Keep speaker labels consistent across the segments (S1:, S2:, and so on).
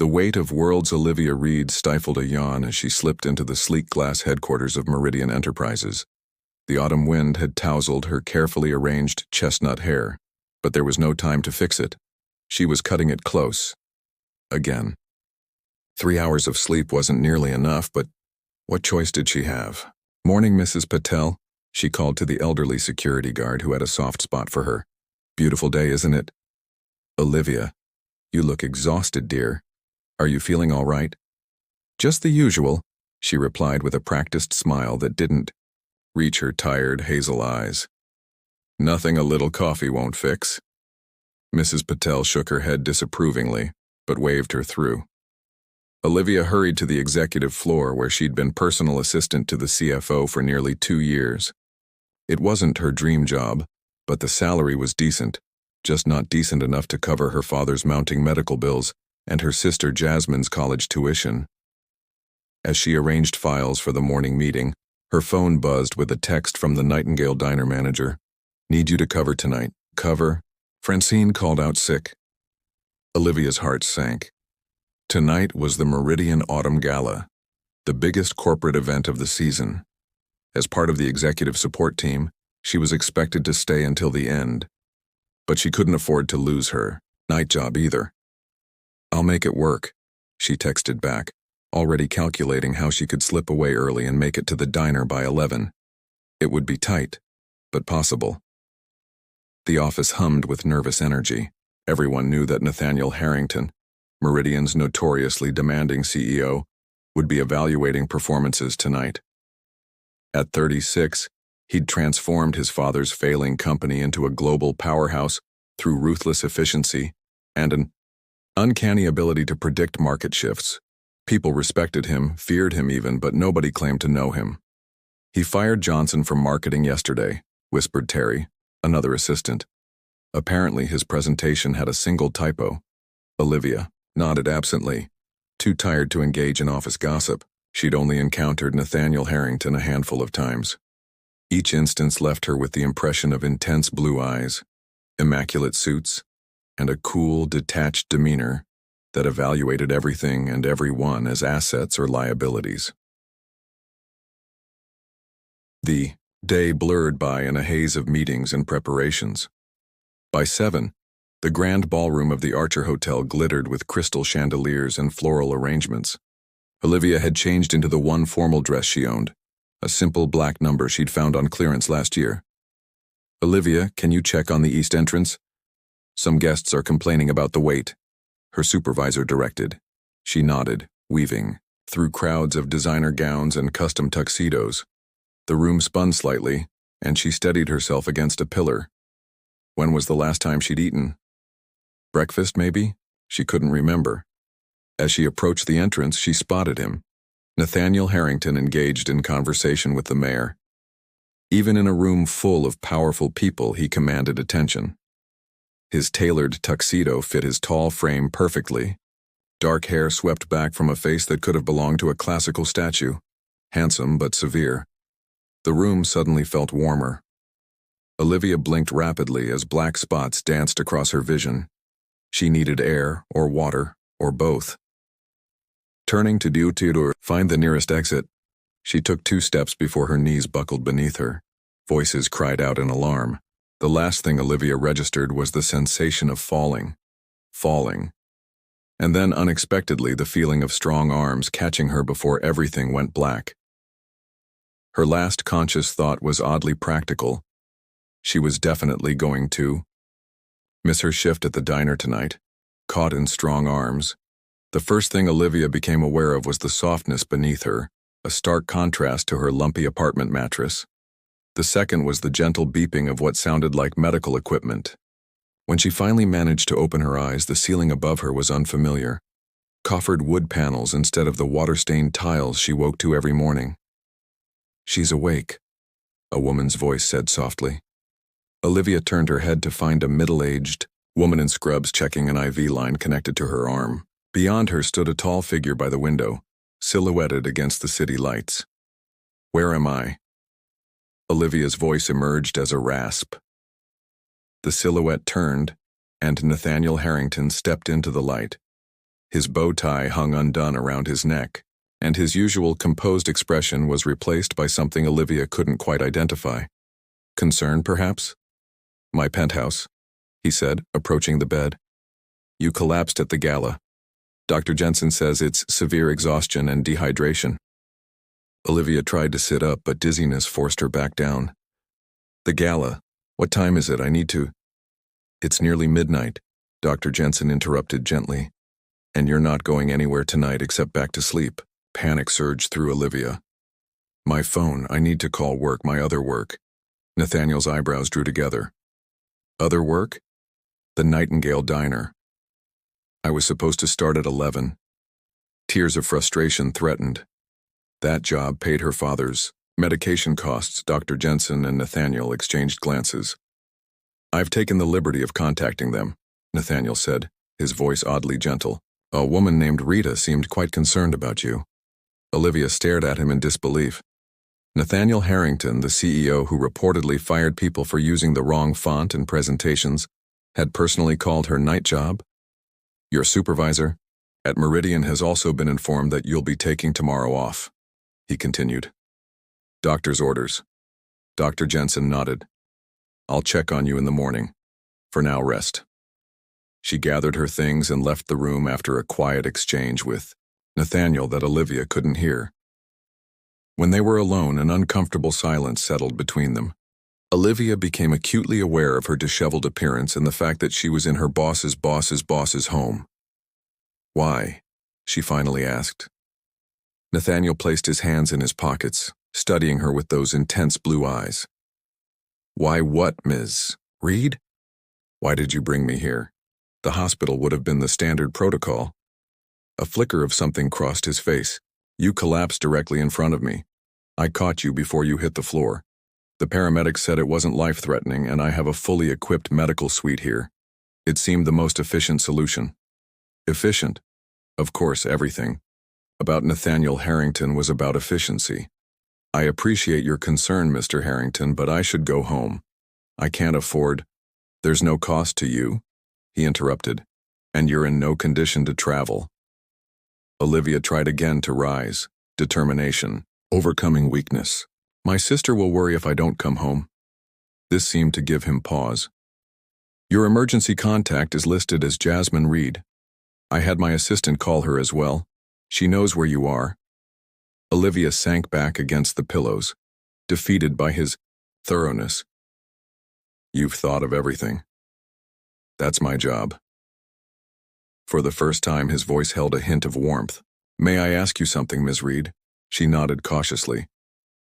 S1: The weight of world's Olivia Reed stifled a yawn as she slipped into the sleek glass headquarters of Meridian Enterprises. The autumn wind had tousled her carefully arranged chestnut hair, but there was no time to fix it. She was cutting it close. Again. 3 hours of sleep wasn't nearly enough, but what choice did she have? "Morning, Mrs. Patel," she called to the elderly security guard who had a soft spot for her. "Beautiful day, isn't it?" "Olivia, you look exhausted, dear. Are you feeling all right?" "Just the usual," she replied with a practiced smile that didn't reach her tired hazel eyes. "Nothing a little coffee won't fix." Mrs. Patel shook her head disapprovingly, but waved her through. Olivia hurried to the executive floor where she'd been personal assistant to the CFO for nearly 2 years. It wasn't her dream job, but the salary was decent, just not decent enough to cover her father's mounting medical bills and her sister Jasmine's college tuition. As she arranged files for the morning meeting, her phone buzzed with a text from the Nightingale diner manager. "Need you to cover tonight." "Cover?" Francine called out sick. Olivia's heart sank. Tonight was the Meridian Autumn Gala, the biggest corporate event of the season. As part of the executive support team, she was expected to stay until the end. But she couldn't afford to lose her night job either. "I'll make it work," she texted back, already calculating how she could slip away early and make it to the diner by 11. It would be tight, but possible. The office hummed with nervous energy. Everyone knew that Nathaniel Harrington, Meridian's notoriously demanding CEO, would be evaluating performances tonight. At 36, he'd transformed his father's failing company into a global powerhouse through ruthless efficiency and an uncanny ability to predict market shifts. People respected him, feared him even, but nobody claimed to know him. "He fired Johnson from marketing yesterday," whispered Terry, another assistant. Apparently his presentation had a single typo. Olivia nodded absently, too tired to engage in office gossip. She'd only encountered Nathaniel Harrington a handful of times. Each instance left her with the impression of intense blue eyes, immaculate suits, and a cool, detached demeanor that evaluated everything and everyone as assets or liabilities. The day blurred by in a haze of meetings and preparations. By 7, the grand ballroom of the Archer Hotel glittered with crystal chandeliers and floral arrangements. Olivia had changed into the one formal dress she owned, a simple black number she'd found on clearance last year. "Olivia, can you check on the east entrance? Some guests are complaining about the wait," her supervisor directed. She nodded, weaving through crowds of designer gowns and custom tuxedos. The room spun slightly, and she steadied herself against a pillar. When was the last time she'd eaten? Breakfast, maybe? She couldn't remember. As she approached the entrance, she spotted him. Nathaniel Harrington engaged in conversation with the mayor. Even in a room full of powerful people, he commanded attention. His tailored tuxedo fit his tall frame perfectly. Dark hair swept back from a face that could have belonged to a classical statue, handsome but severe. The room suddenly felt warmer. Olivia blinked rapidly as black spots danced across her vision. She needed air, or water, or both. Turning to find the nearest exit, she took 2 steps before her knees buckled beneath her. Voices cried out in alarm. The last thing Olivia registered was the sensation of falling. And then unexpectedly the feeling of strong arms catching her before everything went black. Her last conscious thought was oddly practical. She was definitely going to miss her shift at the diner tonight, caught in strong arms. The first thing Olivia became aware of was the softness beneath her, a stark contrast to her lumpy apartment mattress. The second was the gentle beeping of what sounded like medical equipment. When she finally managed to open her eyes, the ceiling above her was unfamiliar. Coffered wood panels instead of the water-stained tiles she woke to every morning. "She's awake," a woman's voice said softly. Olivia turned her head to find a middle-aged woman in scrubs checking an IV line connected to her arm. Beyond her stood a tall figure by the window, silhouetted against the city lights. "Where am I?" Olivia's voice emerged as a rasp. The silhouette turned, and Nathaniel Harrington stepped into the light. His bow tie hung undone around his neck, and his usual composed expression was replaced by something Olivia couldn't quite identify. Concern, perhaps? "My penthouse," he said, approaching the bed. "You collapsed at the gala. Dr. Jensen says it's severe exhaustion and dehydration." Olivia tried to sit up, but dizziness forced her back down. "The gala? What time is it? I need to—" "It's nearly midnight," Dr. Jensen interrupted gently. "And you're not going anywhere tonight except back to sleep." Panic surged through Olivia. "My phone, I need to call work, my other work." Nathaniel's eyebrows drew together. "Other work?" "The Nightingale Diner. I was supposed to start at 11. Tears of frustration threatened. That job paid her father's medication costs. Dr. Jensen and Nathaniel exchanged glances. "I've taken the liberty of contacting them," Nathaniel said, his voice oddly gentle. "A woman named Rita seemed quite concerned about you." Olivia stared at him in disbelief. Nathaniel Harrington, the CEO who reportedly fired people for using the wrong font in presentations, had personally called her night job? "Your supervisor at Meridian has also been informed that you'll be taking tomorrow off," he continued. "Doctor's orders." Dr. Jensen nodded. "I'll check on you in the morning. For now, rest." She gathered her things and left the room after a quiet exchange with Nathaniel that Olivia couldn't hear. When they were alone, an uncomfortable silence settled between them. Olivia became acutely aware of her disheveled appearance and the fact that she was in her boss's home. "Why?" she finally asked. Nathaniel placed his hands in his pockets, studying her with those intense blue eyes. "Why what, Ms. Reed? Why did you bring me here? The hospital would have been the standard protocol." A flicker of something crossed his face. "You collapsed directly in front of me. I caught you before you hit the floor. The paramedics said it wasn't life-threatening, and I have a fully equipped medical suite here. It seemed the most efficient solution." Efficient? Of course, everything about Nathaniel Harrington was about efficiency. "I appreciate your concern, Mr. Harrington, but I should go home. I can't afford—" "There's no cost to you," he interrupted, "and you're in no condition to travel." Olivia tried again to rise, determination, overcoming weakness. "My sister will worry if I don't come home." This seemed to give him pause. "Your emergency contact is listed as Jasmine Reed. I had my assistant call her as well. She knows where you are." Olivia sank back against the pillows, defeated by his thoroughness. "You've thought of everything." "That's my job." For the first time, his voice held a hint of warmth. "May I ask you something, Ms. Reed?" She nodded cautiously.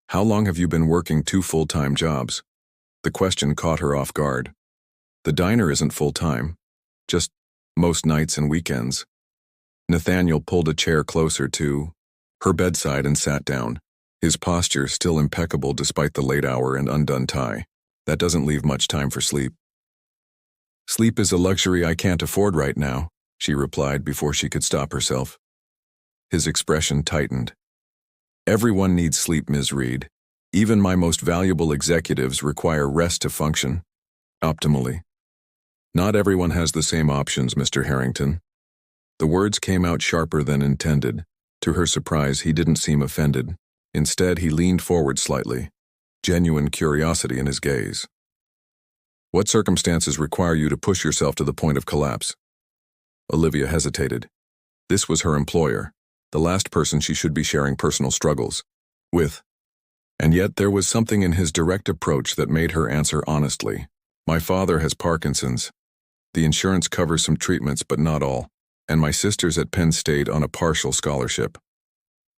S1: "How long have you been working 2 full-time jobs?" The question caught her off guard. "The diner isn't full-time, just most nights and weekends." Nathaniel pulled a chair closer to her bedside and sat down, his posture still impeccable despite the late hour and undone tie. "That doesn't leave much time for sleep." "Sleep is a luxury I can't afford right now," she replied before she could stop herself. His expression tightened. "Everyone needs sleep, Ms. Reed. Even my most valuable executives require rest to function optimally. Not everyone has the same options, Mr. Harrington." The words came out sharper than intended. To her surprise, he didn't seem offended. Instead, he leaned forward slightly, genuine curiosity in his gaze. "What circumstances require you to push yourself to the point of collapse?" Olivia hesitated. This was her employer, the last person she should be sharing personal struggles with. And yet there was something in his direct approach that made her answer honestly. "My father has Parkinson's. The insurance covers some treatments, but not all. And my sister's at Penn State on a partial scholarship."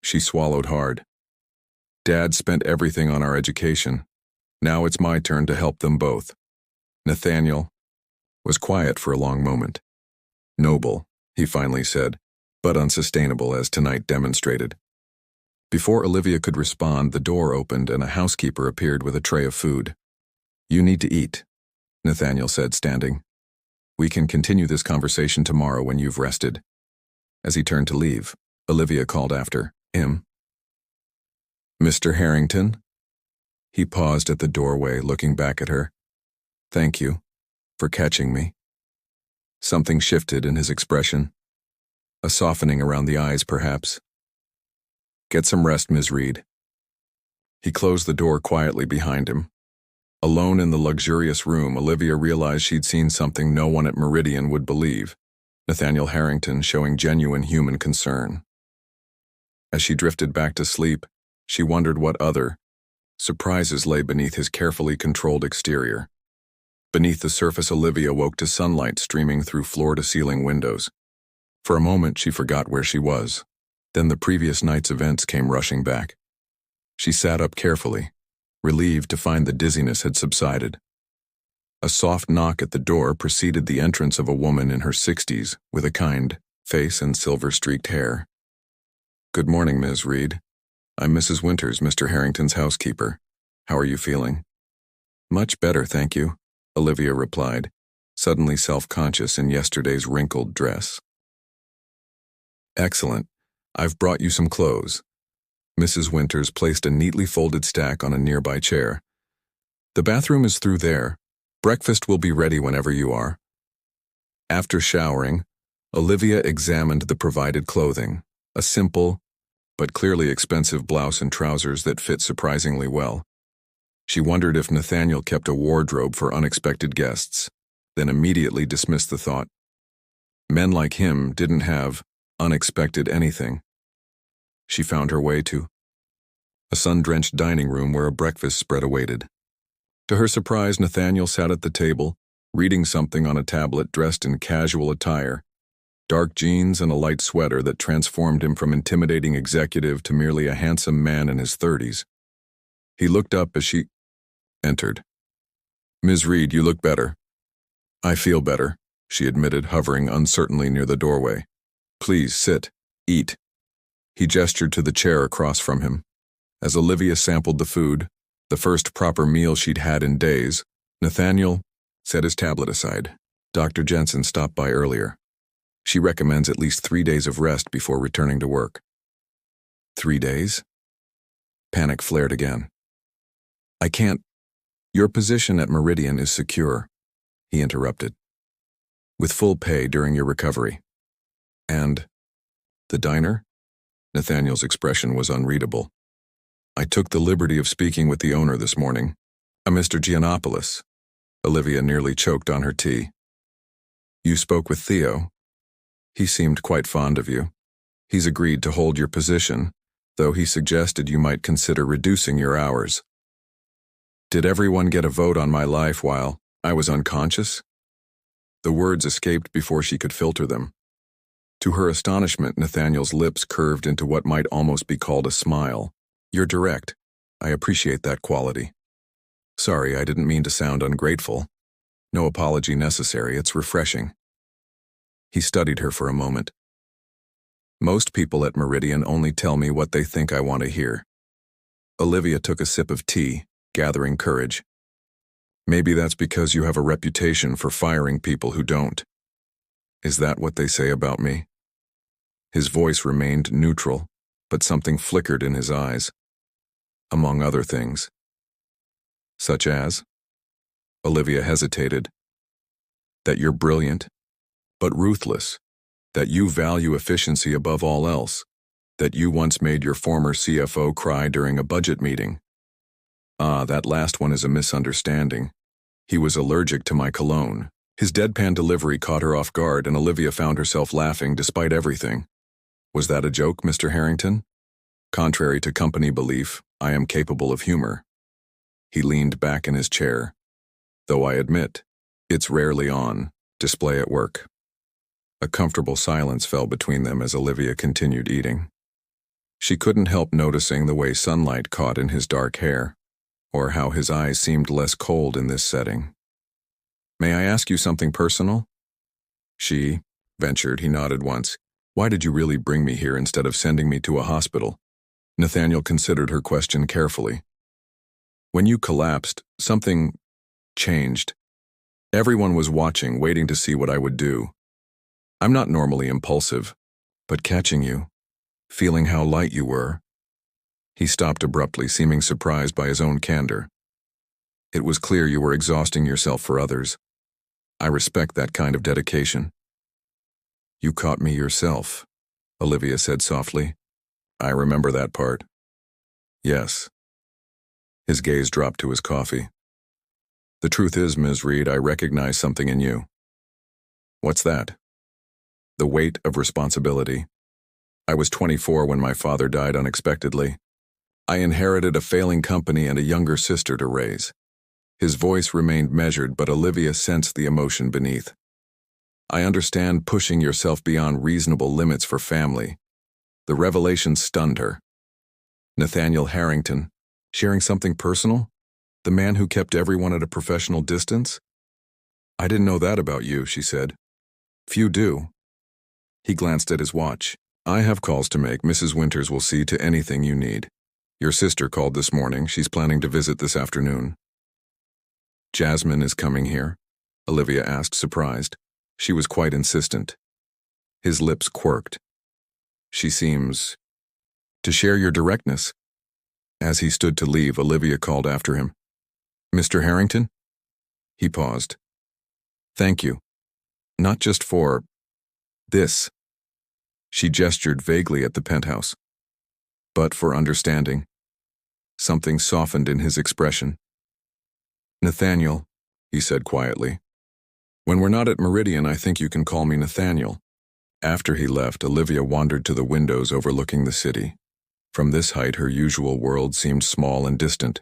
S1: She swallowed hard. "Dad spent everything on our education. Now it's my turn to help them both." Nathaniel was quiet for a long moment. "Noble," he finally said, "but unsustainable, as tonight demonstrated." Before Olivia could respond, the door opened and a housekeeper appeared with a tray of food. "You need to eat," Nathaniel said, standing. "We can continue this conversation tomorrow when you've rested." As he turned to leave, Olivia called after him. "Mr. Harrington?" He paused at the doorway, looking back at her. "Thank you for catching me." Something shifted in his expression. A softening around the eyes, perhaps. Get some rest, Ms. Reed. He closed the door quietly behind him. Alone in the luxurious room, Olivia realized she'd seen something no one at Meridian would believe. Nathaniel Harrington showing genuine human concern. As she drifted back to sleep, she wondered what other surprises lay beneath his carefully controlled exterior. Beneath the surface, Olivia woke to sunlight streaming through floor-to-ceiling windows. For a moment, she forgot where she was. Then the previous night's events came rushing back. She sat up carefully, relieved to find the dizziness had subsided. A soft knock at the door preceded the entrance of a woman in her 60s with a kind face and silver-streaked hair. "Good morning, Ms. Reed. I'm Mrs. Winters, Mr. Harrington's housekeeper. How are you feeling?" "Much better, thank you," Olivia replied, suddenly self-conscious in yesterday's wrinkled dress. "Excellent. I've brought you some clothes." Mrs. Winters placed a neatly folded stack on a nearby chair. "The bathroom is through there. Breakfast will be ready whenever you are." After showering, Olivia examined the provided clothing, a simple, but clearly expensive blouse and trousers that fit surprisingly well. She wondered if Nathaniel kept a wardrobe for unexpected guests, then immediately dismissed the thought. Men like him didn't have unexpected anything. She found her way to a sun-drenched dining room where a breakfast spread awaited. To her surprise, Nathaniel sat at the table, reading something on a tablet, dressed in casual attire, dark jeans and a light sweater that transformed him from intimidating executive to merely a handsome man in his 30s. He looked up as she entered. "Ms. Reed, you look better." "I feel better," she admitted, hovering uncertainly near the doorway. "Please sit, eat." He gestured to the chair across from him. As Olivia sampled the food, the first proper meal she'd had in days, Nathaniel set his tablet aside. "Dr. Jensen stopped by earlier. She recommends at least 3 days of rest before returning to work." 3 days? Panic flared again. "I can't. Your position at Meridian is secure," he interrupted. "With full pay during your recovery." "And the diner?" Nathaniel's expression was unreadable. "I took the liberty of speaking with the owner this morning, a Mr. Giannopoulos." Olivia nearly choked on her tea. "You spoke with Theo? He seemed quite fond of you. He's agreed to hold your position, though he suggested you might consider reducing your hours." "Did everyone get a vote on my life while I was unconscious?" The words escaped before she could filter them. To her astonishment, Nathaniel's lips curved into what might almost be called a smile. "You're direct. I appreciate that quality. Sorry, I didn't mean to sound ungrateful. No apology necessary, it's refreshing." He studied her for a moment. "Most people at Meridian only tell me what they think I want to hear." Olivia took a sip of tea, gathering courage. "Maybe that's because you have a reputation for firing people who don't. Is that what they say about me?" His voice remained neutral, but something flickered in his eyes. "Among other things." "Such as?" Olivia hesitated. "That you're brilliant, but ruthless. That you value efficiency above all else. That you once made your former CFO cry during a budget meeting." "Ah, that last one is a misunderstanding. He was allergic to my cologne." His deadpan delivery caught her off guard, and Olivia found herself laughing despite everything. "Was that a joke, Mr. Harrington?" "Contrary to company belief, I am capable of humor." He leaned back in his chair. "Though I admit, it's rarely on display at work." A comfortable silence fell between them as Olivia continued eating. She couldn't help noticing the way sunlight caught in his dark hair, or how his eyes seemed less cold in this setting. "May I ask you something personal?" She ventured. He nodded once. "Why did you really bring me here instead of sending me to a hospital?" Nathaniel considered her question carefully. "When you collapsed, something changed. Everyone was watching, waiting to see what I would do. I'm not normally impulsive, but catching you, feeling how light you were." He stopped abruptly, seeming surprised by his own candor. "It was clear you were exhausting yourself for others. I respect that kind of dedication." "You caught me yourself," Olivia said softly. I remember that part. Yes. His gaze dropped to his coffee. The truth is, Ms. Reed, I recognize something in you. What's that? The weight of responsibility. I was 24 when my father died unexpectedly. I inherited a failing company and a younger sister to raise. His voice remained measured, but Olivia sensed the emotion beneath. I understand pushing yourself beyond reasonable limits for family. The revelation stunned her. Nathaniel Harrington, sharing something personal? The man who kept everyone at a professional distance? I didn't know that about you, she said. Few do. He glanced at his watch. I have calls to make. Mrs. Winters will see to anything you need. Your sister called this morning. She's planning to visit this afternoon. Jasmine is coming here? Olivia asked, surprised. She was quite insistent. His lips quirked. She seems to share your directness. As he stood to leave, Olivia called after him. Mr. Harrington? He paused. Thank you. Not just for this. She gestured vaguely at the penthouse. But for understanding. Something softened in his expression. Nathaniel, he said quietly. When we're not at Meridian, I think you can call me Nathaniel. After he left, Olivia wandered to the windows overlooking the city. From this height, her usual world seemed small and distant.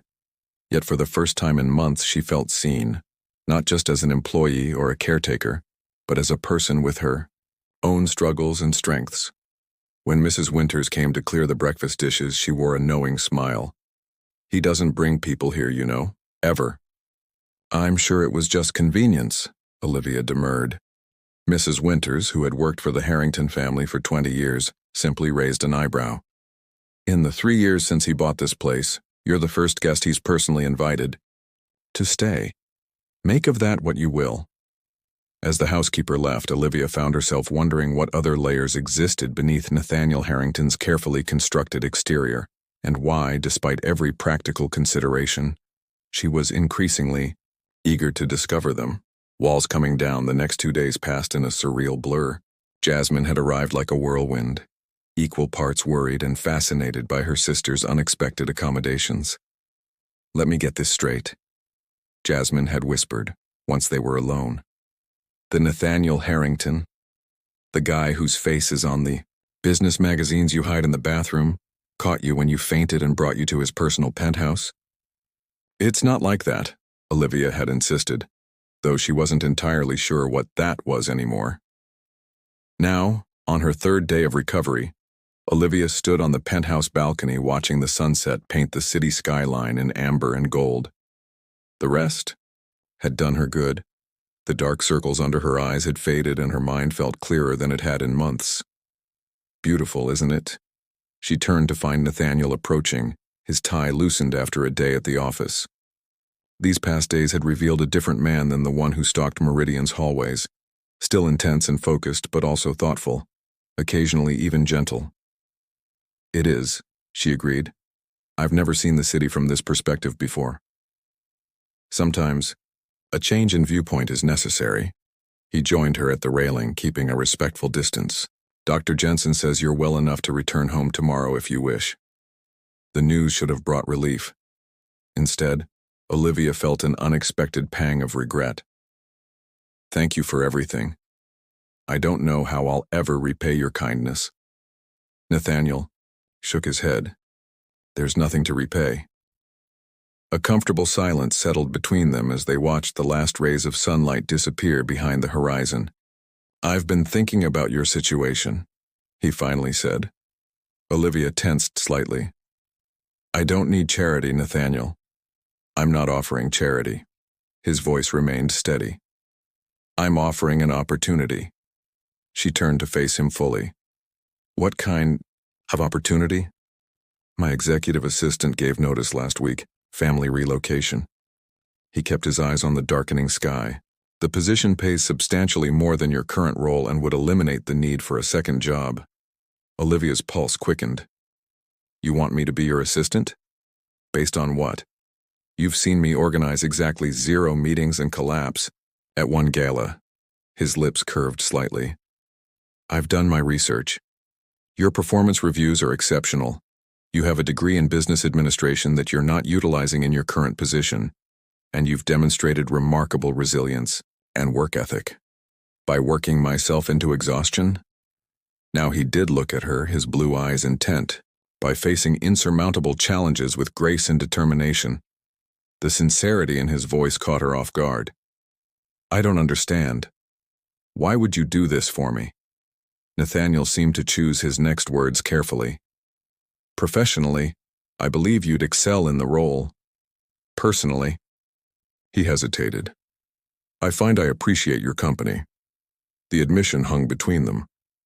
S1: Yet for the first time in months, she felt seen, not just as an employee or a caretaker, but as a person with her own struggles and strengths. When Mrs. Winters came to clear the breakfast dishes, she wore a knowing smile. He doesn't bring people here, you know, ever. I'm sure it was just convenience, Olivia demurred. Mrs. Winters, who had worked for the Harrington family for 20 years, simply raised an eyebrow. In the 3 years since he bought this place, you're the first guest he's personally invited to stay. Make of that what you will. As the housekeeper left, Olivia found herself wondering what other layers existed beneath Nathaniel Harrington's carefully constructed exterior, and why, despite every practical consideration, she was increasingly eager to discover them. Walls coming down, the next 2 days passed in a surreal blur. Jasmine had arrived like a whirlwind, equal parts worried and fascinated by her sister's unexpected accommodations. Let me get this straight, Jasmine had whispered, once they were alone. The Nathaniel Harrington, the guy whose face is on the business magazines you hide in the bathroom, caught you when you fainted and brought you to his personal penthouse? It's not like that, Olivia had insisted, though she wasn't entirely sure what that was anymore. Now, on her 3rd day of recovery, Olivia stood on the penthouse balcony watching the sunset paint the city skyline in amber and gold. The rest had done her good. The dark circles under her eyes had faded and her mind felt clearer than it had in months. Beautiful, isn't it? She turned to find Nathaniel approaching, his tie loosened after a day at the office. These past days had revealed a different man than the one who stalked Meridian's hallways, still intense and focused, but also thoughtful, occasionally even gentle. It is, she agreed. I've never seen the city from this perspective before. Sometimes, a change in viewpoint is necessary. He joined her at the railing, keeping a respectful distance. Dr. Jensen says you're well enough to return home tomorrow if you wish. The news should have brought relief. Instead, Olivia felt an unexpected pang of regret. Thank you for everything. I don't know how I'll ever repay your kindness. Nathaniel shook his head. There's nothing to repay. A comfortable silence settled between them as they watched the last rays of sunlight disappear behind the horizon. I've been thinking about your situation, he finally said. Olivia tensed slightly. I don't need charity, Nathaniel. I'm not offering charity. His voice remained steady. I'm offering an opportunity. She turned to face him fully. What kind of opportunity? My executive assistant gave notice last week. Family relocation. He kept his eyes on the darkening sky. The position pays substantially more than your current role and would eliminate the need for a second job. Olivia's pulse quickened. You want me to be your assistant? Based on what? You've seen me organize exactly 0 meetings and collapse at one gala. His lips curved slightly. I've done my research. Your performance reviews are exceptional. You have a degree in business administration that you're not utilizing in your current position, and you've demonstrated remarkable resilience and work ethic. By working myself into exhaustion? Now he did look at her, his blue eyes intent, by facing insurmountable challenges with grace and determination. The sincerity in his voice caught her off guard. I don't understand. Why would you do this for me? Nathaniel seemed to choose his next words carefully. Professionally, I believe you'd excel in the role. Personally, he hesitated. I find I appreciate your company. The admission hung between them,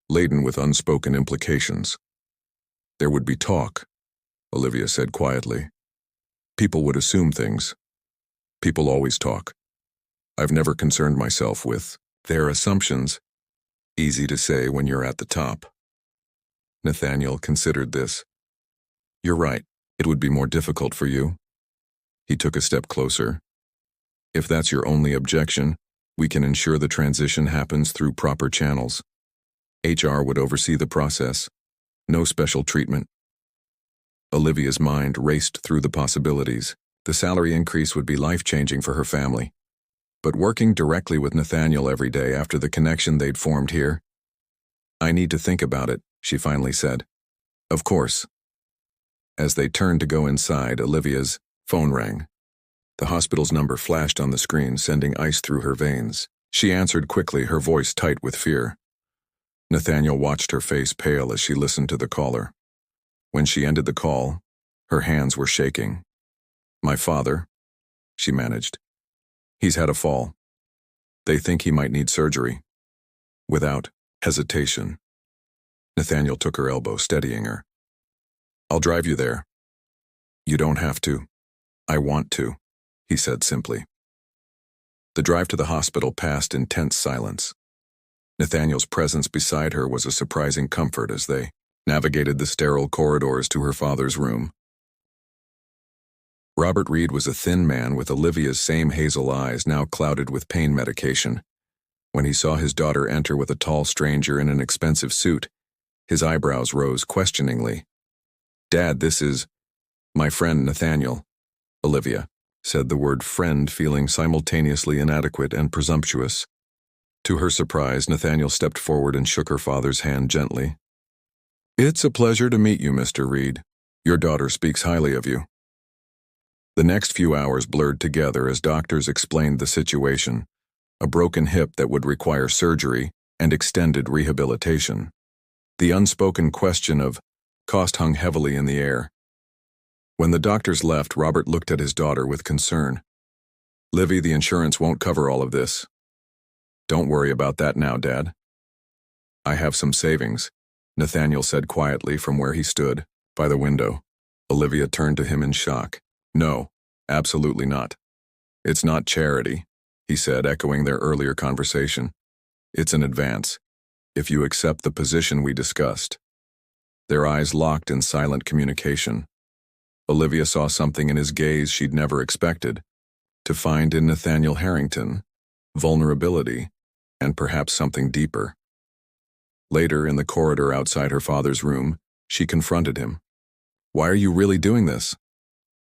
S1: laden with unspoken implications. There would be talk, Olivia said quietly. People would assume things. People always talk. I've never concerned myself with their assumptions. Easy to say when you're at the top. Nathaniel considered this. You're right, it would be more difficult for you. He took a step closer. If that's your only objection, we can ensure the transition happens through proper channels. HR would oversee the process. No special treatment. Olivia's mind raced through the possibilities. The salary increase would be life-changing for her family. But working directly with Nathaniel every day after the connection they'd formed here? I need to think about it, she finally said. Of course. As they turned to go inside, Olivia's phone rang. The hospital's number flashed on the screen, sending ice through her veins. She answered quickly, her voice tight with fear. Nathaniel watched her face pale as she listened to the caller. When she ended the call, her hands were shaking. My father, she managed. He's had a fall. They think he might need surgery. Without hesitation, Nathaniel took her elbow, steadying her. I'll drive you there. You don't have to. I want to, he said simply. The drive to the hospital passed in tense silence. Nathaniel's presence beside her was a surprising comfort as they navigated the sterile corridors to her father's room. Robert Reed was a thin man with Olivia's same hazel eyes, now clouded with pain medication. When he saw his daughter enter with a tall stranger in an expensive suit, his eyebrows rose questioningly. Dad, this is my friend Nathaniel. Olivia said the word friend, feeling simultaneously inadequate and presumptuous. To her surprise, Nathaniel stepped forward and shook her father's hand gently. It's a pleasure to meet you, Mr. Reed. Your daughter speaks highly of you. The next few hours blurred together as doctors explained the situation, a broken hip that would require surgery and extended rehabilitation. The unspoken question of cost hung heavily in the air. When the doctors left, Robert looked at his daughter with concern. Livy, the insurance won't cover all of this. Don't worry about that now, Dad. I have some savings, Nathaniel said quietly from where he stood, by the window. Olivia turned to him in shock. No, absolutely not. It's not charity, he said, echoing their earlier conversation. It's an advance, if you accept the position we discussed. Their eyes locked in silent communication. Olivia saw something in his gaze she'd never expected to find in Nathaniel Harrington, vulnerability, and perhaps something deeper. Later, in the corridor outside her father's room, she confronted him. Why are you really doing this?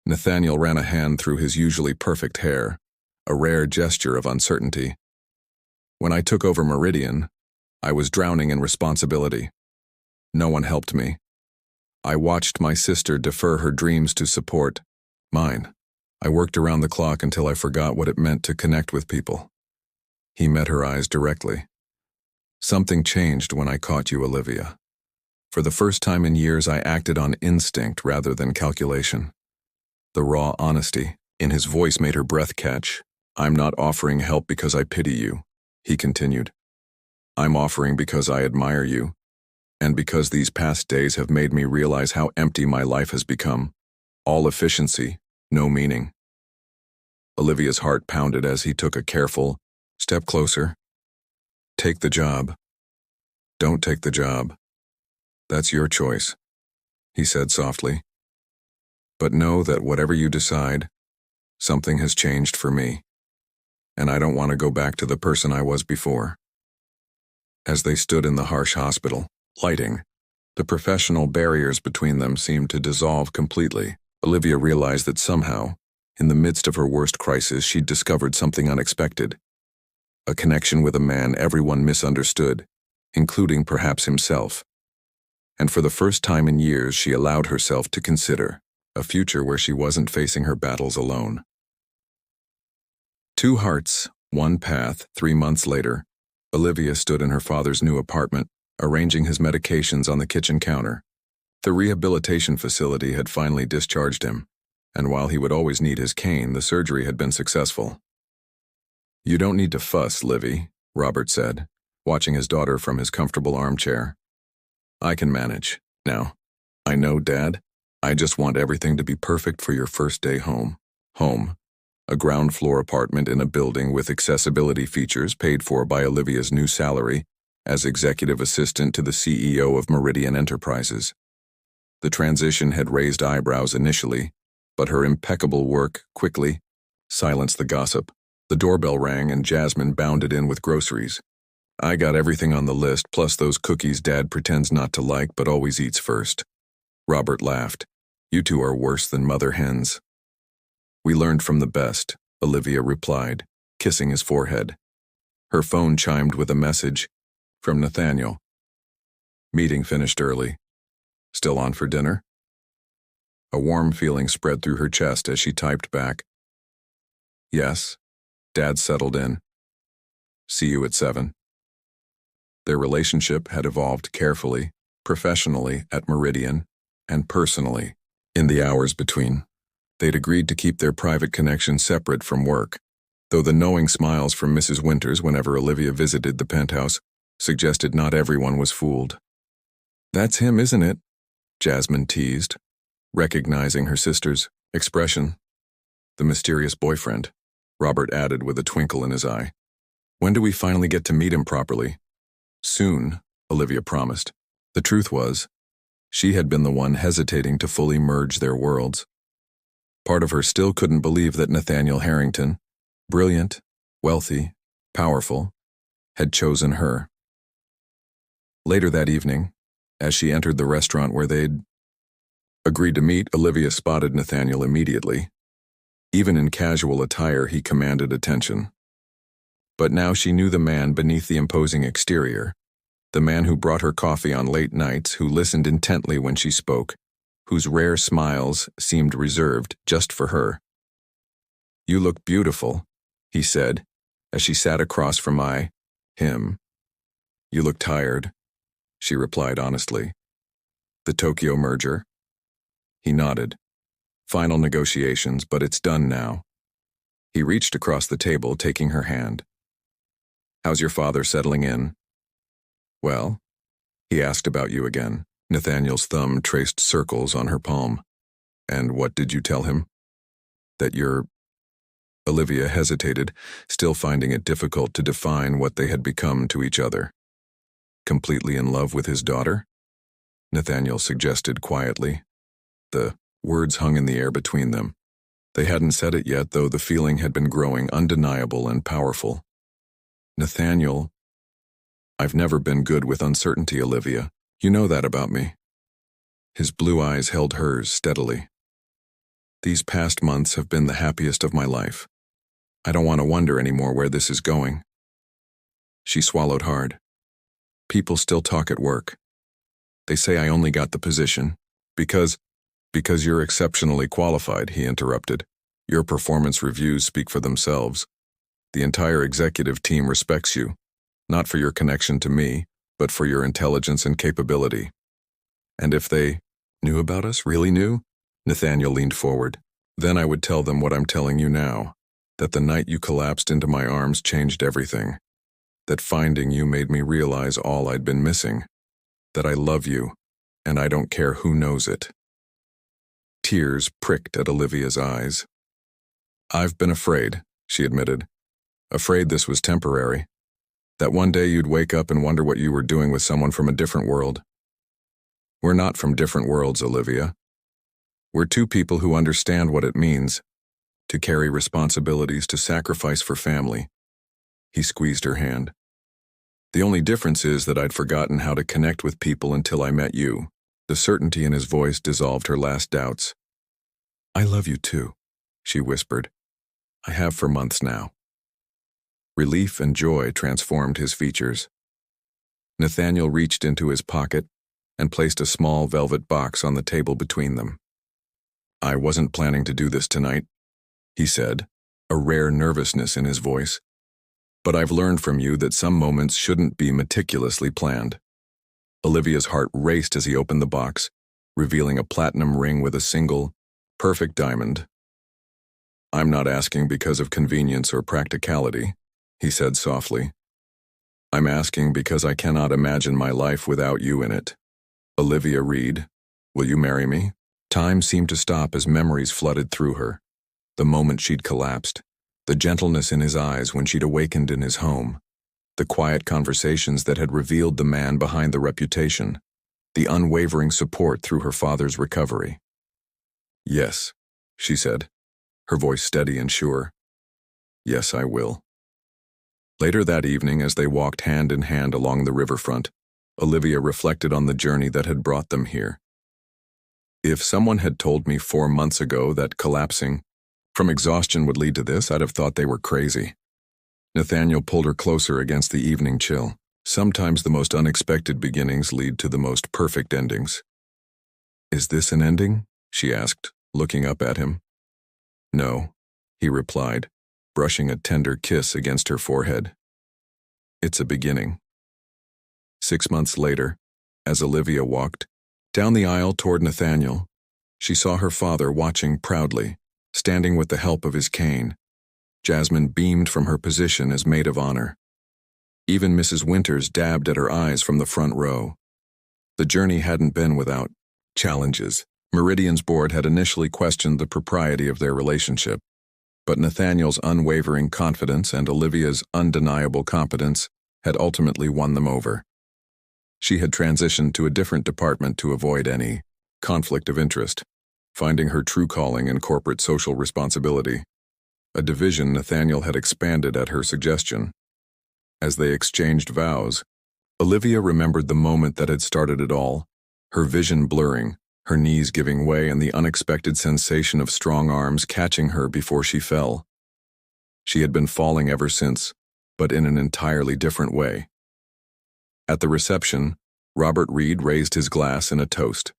S1: Nathaniel ran a hand through his usually perfect hair, a rare gesture of uncertainty. When I took over Meridian, I was drowning in responsibility. No one helped me. I watched my sister defer her dreams to support mine. I worked around the clock until I forgot what it meant to connect with people. He met her eyes directly. Something changed when I caught you, Olivia. For the first time in years, I acted on instinct rather than calculation. The raw honesty in his voice made her breath catch. I'm not offering help because I pity you, he continued. I'm offering because I admire you, and because these past days have made me realize how empty my life has become. All efficiency, no meaning. Olivia's heart pounded as he took a careful step closer. Take the job. Don't take the job. That's your choice, he said softly. But know that whatever you decide, something has changed for me, and I don't want to go back to the person I was before. As they stood in the harsh hospital lighting, The professional barriers between them seemed to dissolve completely. Olivia realized that somehow, in the midst of her worst crisis, she'd discovered something unexpected. A connection with a man everyone misunderstood, including perhaps himself. And for the first time in years, she allowed herself to consider a future where she wasn't facing her battles alone. 2 hearts, 1 path. 3 months later, Olivia stood in her father's new apartment, arranging his medications on the kitchen counter. The rehabilitation facility had finally discharged him, and while he would always need his cane, the surgery had been successful. "You don't need to fuss, Livy," Robert said, watching his daughter from his comfortable armchair. "I can manage. Now, I know, Dad, I just want everything to be perfect for your first day home." Home. A ground-floor apartment in a building with accessibility features paid for by Olivia's new salary as executive assistant to the CEO of Meridian Enterprises. The transition had raised eyebrows initially, but her impeccable work quickly silenced the gossip. The doorbell rang and Jasmine bounded in with groceries. "I got everything on the list, plus those cookies Dad pretends not to like but always eats first." Robert laughed. "You two are worse than mother hens." "We learned from the best," Olivia replied, kissing his forehead. Her phone chimed with a message from Nathaniel. "Meeting finished early. Still on for dinner?" A warm feeling spread through her chest as she typed back. "Yes." Dad settled in. "See you at 7. Their relationship had evolved carefully, professionally at Meridian, and personally in the hours between. They'd agreed to keep their private connection separate from work, though the knowing smiles from Mrs. Winters whenever Olivia visited the penthouse suggested not everyone was fooled. "That's him, isn't it?" Jasmine teased, recognizing her sister's expression. "The mysterious boyfriend," Robert added with a twinkle in his eye. "When do we finally get to meet him properly?" "Soon," Olivia promised. The truth was, she had been the one hesitating to fully merge their worlds. Part of her still couldn't believe that Nathaniel Harrington, brilliant, wealthy, powerful, had chosen her. Later that evening, as she entered the restaurant where they'd agreed to meet, Olivia spotted Nathaniel immediately. Even in casual attire, he commanded attention. But now she knew the man beneath the imposing exterior, the man who brought her coffee on late nights, who listened intently when she spoke, whose rare smiles seemed reserved just for her. "You look beautiful," he said, as she sat across from him. "You look tired," she replied honestly. "The Tokyo merger?" He nodded. "Final negotiations, but it's done now." He reached across the table, taking her hand. "How's your father settling in?" "Well?" He asked about you again. Nathaniel's thumb traced circles on her palm. "And what did you tell him?" "That you're—" Olivia hesitated, still finding it difficult to define what they had become to each other. "Completely in love with his daughter?" Nathaniel suggested quietly. The words hung in the air between them. They hadn't said it yet, though the feeling had been growing undeniable and powerful. "Nathaniel, I've never been good with uncertainty, Olivia. You know that about me." His blue eyes held hers steadily. "These past months have been the happiest of my life. I don't want to wonder anymore where this is going." She swallowed hard. "People still talk at work. They say I only got the position because you're exceptionally qualified," he interrupted. "Your performance reviews speak for themselves. The entire executive team respects you, not for your connection to me, but for your intelligence and capability. And if they knew about us, really knew?" Nathaniel leaned forward. "Then I would tell them what I'm telling you now, that the night you collapsed into my arms changed everything, that finding you made me realize all I'd been missing, that I love you, and I don't care who knows it." Tears pricked at Olivia's eyes. "I've been afraid," she admitted. "Afraid this was temporary. That one day you'd wake up and wonder what you were doing with someone from a different world." "We're not from different worlds, Olivia. We're two people who understand what it means to carry responsibilities, to sacrifice for family." He squeezed her hand. The only difference is that I'd forgotten how to connect with people until I met you. The certainty in his voice dissolved her last doubts. I love you too, she whispered. I have for months now. Relief and joy transformed his features. Nathaniel reached into his pocket and placed a small velvet box on the table between them. I wasn't planning to do this tonight, he said, a rare nervousness in his voice. But I've learned from you that some moments shouldn't be meticulously planned. Olivia's heart raced as he opened the box, revealing a platinum ring with a single, perfect diamond. I'm not asking because of convenience or practicality, he said softly. I'm asking because I cannot imagine my life without you in it. Olivia Reed, will you marry me? Time seemed to stop as memories flooded through her. The moment she'd collapsed, the gentleness in his eyes when she'd awakened in his home, the quiet conversations that had revealed the man behind the reputation, the unwavering support through her father's recovery. Yes, she said, her voice steady and sure. Yes, I will. Later that evening, as they walked hand in hand along the riverfront, Olivia reflected on the journey that had brought them here. If someone had told me 4 months ago that collapsing from exhaustion would lead to this, I'd have thought they were crazy. Nathaniel pulled her closer against the evening chill. Sometimes the most unexpected beginnings lead to the most perfect endings. Is this an ending? She asked, looking up at him. No, he replied, brushing a tender kiss against her forehead. It's a beginning. 6 months later, as Olivia walked down the aisle toward Nathaniel, she saw her father watching proudly, standing with the help of his cane. Jasmine beamed from her position as maid of honor. Even Mrs. Winters dabbed at her eyes from the front row. The journey hadn't been without challenges. Meridian's board had initially questioned the propriety of their relationship, but Nathaniel's unwavering confidence and Olivia's undeniable competence had ultimately won them over. She had transitioned to a different department to avoid any conflict of interest, finding her true calling in corporate social responsibility, a division Nathaniel had expanded at her suggestion. As they exchanged vows, Olivia remembered the moment that had started it all, her vision blurring, her knees giving way, and the unexpected sensation of strong arms catching her before she fell. She had been falling ever since, but in an entirely different way. At the reception, Robert Reed raised his glass in a toast.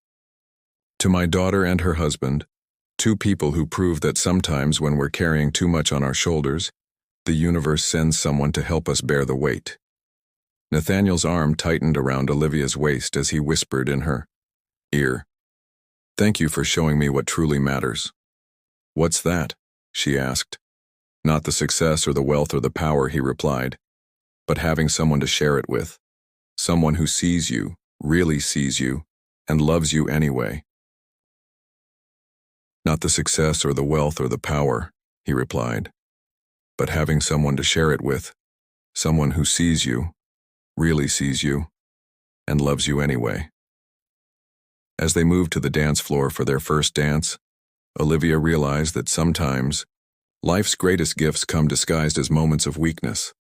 S1: To my daughter and her husband, 2 people who prove that sometimes when we're carrying too much on our shoulders, the universe sends someone to help us bear the weight. Nathaniel's arm tightened around Olivia's waist as he whispered in her ear, Thank you for showing me what truly matters. What's that? She asked. Not the success or the wealth or the power, he replied, but having someone to share it with. Someone who sees you, really sees you, and loves you anyway. Not the success or the wealth or the power, he replied, but having someone to share it with, someone who sees you, really sees you, and loves you anyway. As they moved to the dance floor for their first dance, Olivia realized that sometimes life's greatest gifts come disguised as moments of weakness.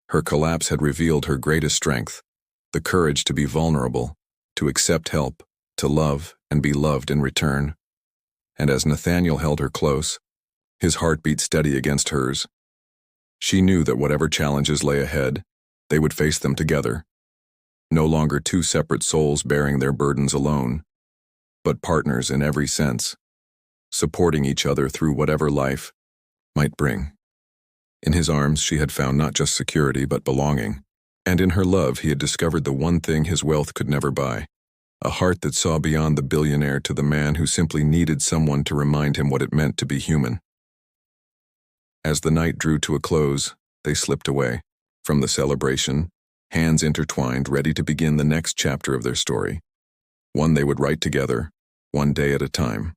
S1: Her collapse had revealed her greatest strength, the courage to be vulnerable, to accept help, to love and be loved in return. And as Nathaniel held her close, his heartbeat steady against hers, she knew that whatever challenges lay ahead, they would face them together. No longer 2 separate souls bearing their burdens alone, but partners in every sense, supporting each other through whatever life might bring. In his arms, she had found not just security but belonging, and in her love he had discovered the one thing his wealth could never buy, a heart that saw beyond the billionaire to the man who simply needed someone to remind him what it meant to be human. As the night drew to a close, they slipped away from the celebration, hands intertwined, ready to begin the next chapter of their story, one they would write together, one day at a time.